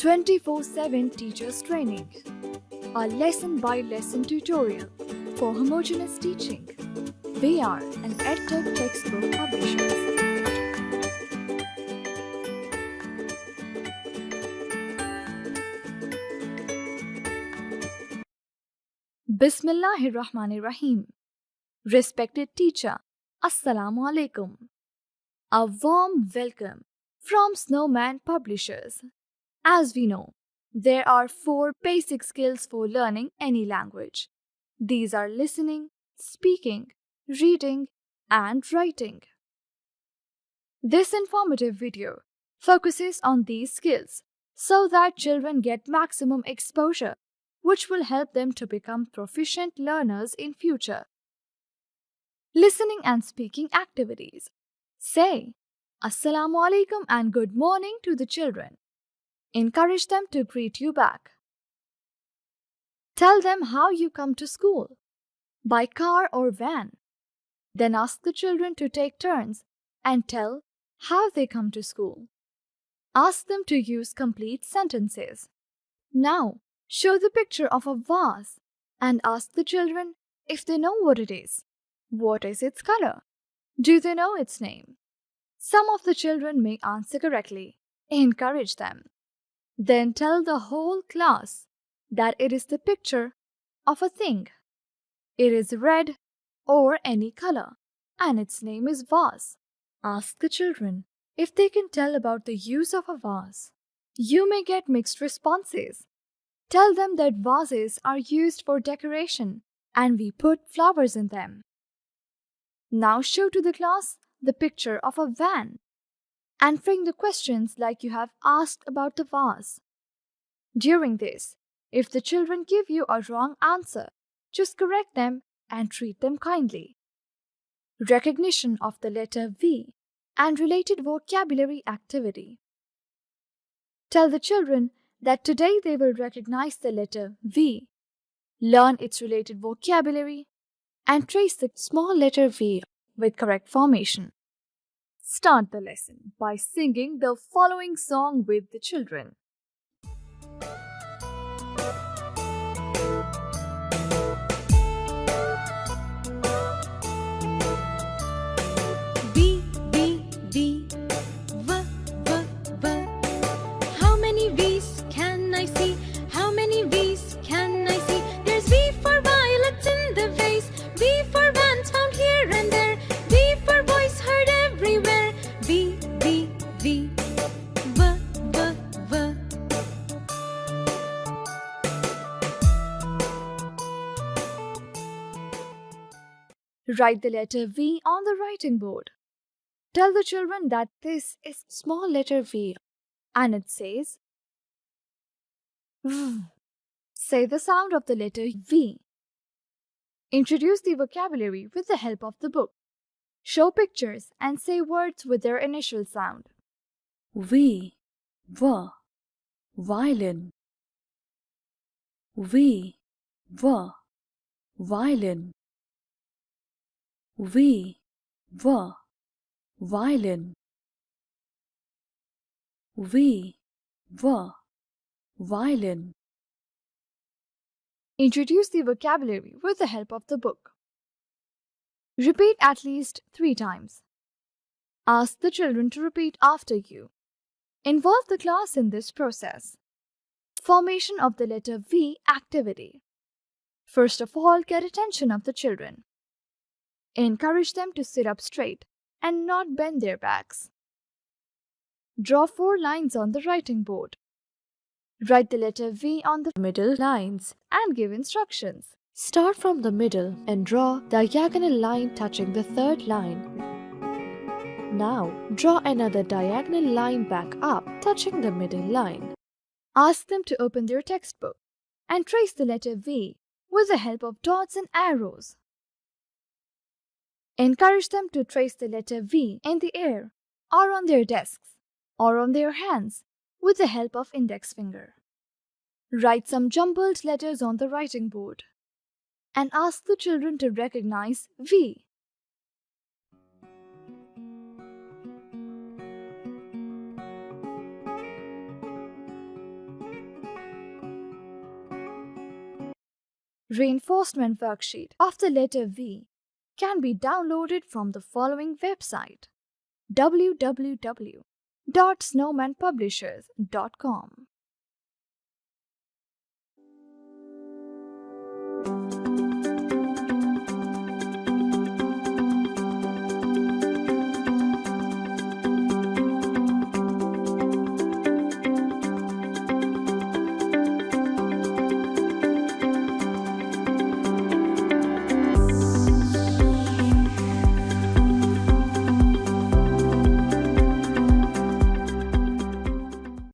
24/7 Teachers Training, a lesson-by-lesson tutorial for homogeneous teaching. We are an EdTech textbook publishers. Bismillahirrahmanirrahim. Respected teacher, Assalamu alaikum. A warm welcome from Snowman Publishers. As we know, there are 4 basic skills for learning any language. These are listening, speaking, reading, and writing. This informative video focuses on these skills so that children get maximum exposure, which will help them to become proficient learners in future. Listening and speaking activities. Say Assalamu alaikum and good morning to the children. Encourage them to greet you back. Tell them how you come to school, by car or van. Then ask the children to take turns and tell how they come to school. Ask them to use complete sentences. Now, show the picture of a vase and ask the children if they know what it is. What is its color? Do they know its name? Some of the children may answer correctly. Encourage them. Then tell the whole class that it is the picture of a thing. It is red or any color, and its name is vase. Ask the children if they can tell about the use of a vase. You may get mixed responses. Tell them that vases are used for decoration and we put flowers in them. Now show to the class the picture of a van and frame the questions like you have asked about the vase. During this, if the children give you a wrong answer, just correct them and treat them kindly. Recognition of the letter V and related vocabulary activity. Tell the children that today they will recognize the letter V, learn its related vocabulary, and trace the small letter V with correct formation. Start the lesson by singing the following song with the children. V, V, V, V, V, V. How many V's can I see? How many V's can I see? There's V for violets in the vase, V for vans found here and there, V for voice heard everywhere. V, V, V, V, V, V. Write the letter V on the writing board. Tell the children that this is small letter V and it says V. Say the sound of the letter V. Introduce the vocabulary with the help of the book. Show pictures and say words with their initial sound. V, V, violin. V, V, violin. V, V, violin. V, V, violin. Introduce the vocabulary with the help of the book. Repeat at least 3 times. Ask the children to repeat after you. Involve the class in this process. Formation of the letter V activity. First of all, get attention of the children. Encourage them to sit up straight and not bend their backs. Draw 4 lines on the writing board. Write the letter V on the middle lines and give instructions. Start from the middle and draw the diagonal line touching the 3rd line. Now, draw another diagonal line back up, touching the middle line. Ask them to open their textbook and trace the letter V with the help of dots and arrows. Encourage them to trace the letter V in the air or on their desks or on their hands with the help of index finger. Write some jumbled letters on the writing board and ask the children to recognize V. Reinforcement worksheet of the letter V can be downloaded from the following website: www.snowmanpublishers.com.